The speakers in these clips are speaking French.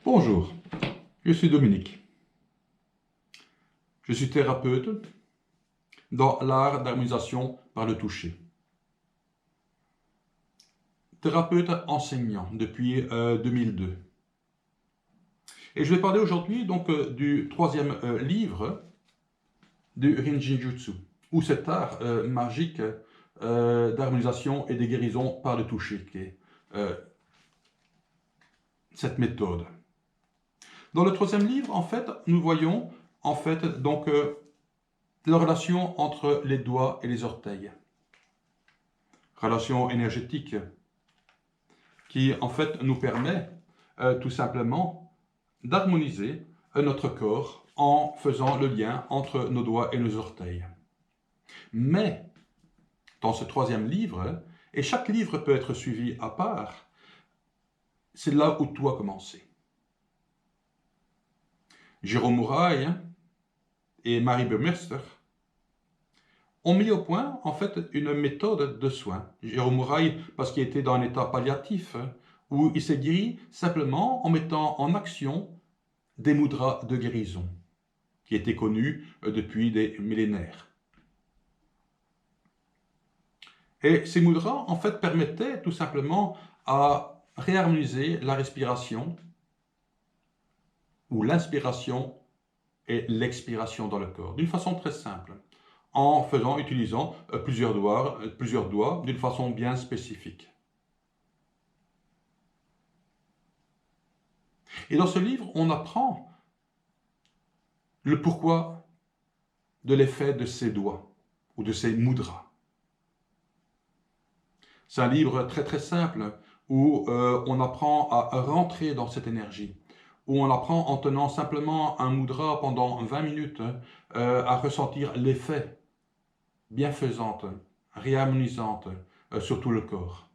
Bonjour, je suis Dominique. Je suis thérapeute dans l'art d'harmonisation par le toucher. Thérapeute enseignant depuis 2002. Et je vais parler aujourd'hui donc du troisième livre du Rinjin Jutsu, ou cet art magique d'harmonisation et de guérison par le toucher, qui est cette méthode. Dans le troisième livre, en fait, nous voyons donc la relation entre les doigts et les orteils. Relation énergétique qui en fait nous permet tout simplement d'harmoniser notre corps en faisant le lien entre nos doigts et nos orteils. Mais dans ce troisième livre, et chaque livre peut être suivi à part, c'est là où tout a commencé. Jérôme Mouraille et Marie Burmester ont mis au point en fait une méthode de soins. Jérôme Mouraille parce qu'il était dans un état palliatif où il s'est guéri simplement en mettant en action des mudras de guérison qui étaient connus depuis des millénaires. Et ces mudras en fait permettaient tout simplement à réharmoniser la respiration ou l'inspiration et l'expiration dans le corps d'une façon très simple, en utilisant plusieurs doigts d'une façon bien spécifique. Et dans ce livre, on apprend le pourquoi de l'effet de ces doigts ou de ces mudras. C'est un livre très très simple où on apprend à rentrer dans cette énergie, où on apprend en tenant simplement un mudra pendant 20 minutes à ressentir l'effet bienfaisante, réharmonisante sur tout le corps.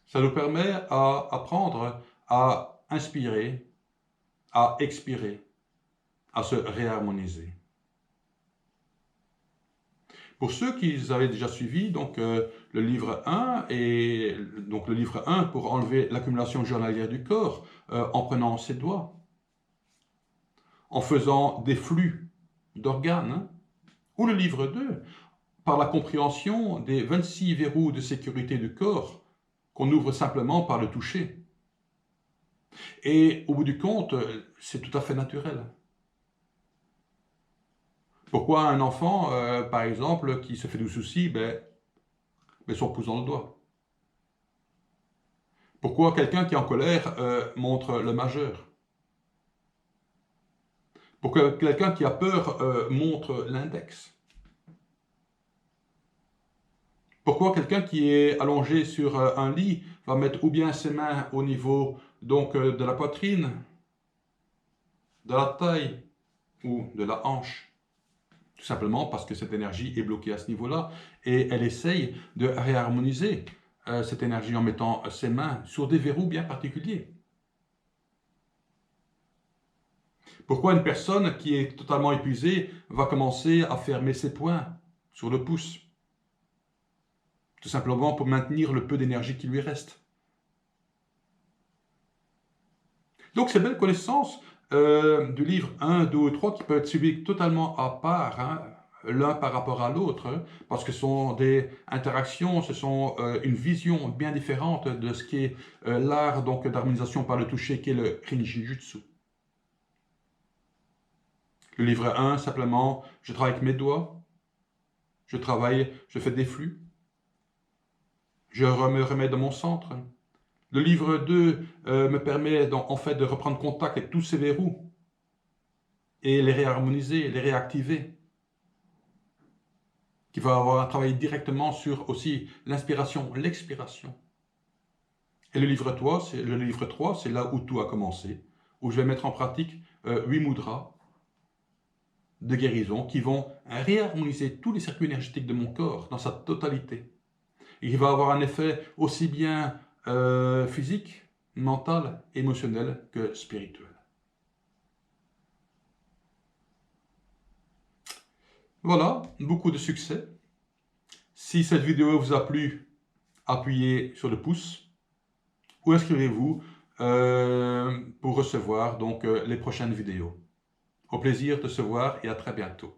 Ça nous permet à apprendre à inspirer, à expirer, à se réharmoniser. Pour ceux qui avaient déjà suivi donc, le livre 1, et donc le livre 1 pour enlever l'accumulation journalière du corps en prenant ses doigts, en faisant des flux d'organes, ou le livre 2 par la compréhension des 26 verrous de sécurité du corps qu'on ouvre simplement par le toucher. Et au bout du compte, c'est tout à fait naturel. Pourquoi un enfant, par exemple, qui se fait du souci, met son pouce dans le doigt? Pourquoi quelqu'un qui est en colère montre le majeur? Pourquoi quelqu'un qui a peur montre l'index? Pourquoi quelqu'un qui est allongé sur un lit va mettre ou bien ses mains au niveau donc, de la poitrine, de la taille ou de la hanche? Tout simplement parce que cette énergie est bloquée à ce niveau-là et elle essaye de réharmoniser cette énergie en mettant ses mains sur des verrous bien particuliers. Pourquoi une personne qui est totalement épuisée va commencer à fermer ses poings sur le pouce? Tout simplement pour maintenir le peu d'énergie qui lui reste. Donc ces belles connaissances du livre 1, 2 et 3 qui peuvent être suivies totalement à part, l'un par rapport à l'autre, parce que ce sont des interactions, ce sont une vision bien différente de ce qu'est l'art d'harmonisation par le toucher, qui est le Rinjin Jutsu. Le livre 1, simplement, je travaille avec mes doigts, je fais des flux, je me remets dans mon centre. Le livre 2 me permet en fait de reprendre contact avec tous ces verrous et les réharmoniser, les réactiver. Qui va avoir un travail directement sur aussi l'inspiration, l'expiration. Et le livre 3, c'est là où tout a commencé, où je vais mettre en pratique 8 mudras de guérison qui vont réharmoniser tous les circuits énergétiques de mon corps dans sa totalité. Et qui va avoir un effet aussi bien physique, mental, émotionnel que spirituel. Voilà, beaucoup de succès. Si cette vidéo vous a plu, appuyez sur le pouce ou inscrivez-vous pour recevoir donc les prochaines vidéos. Au plaisir de se voir et à très bientôt.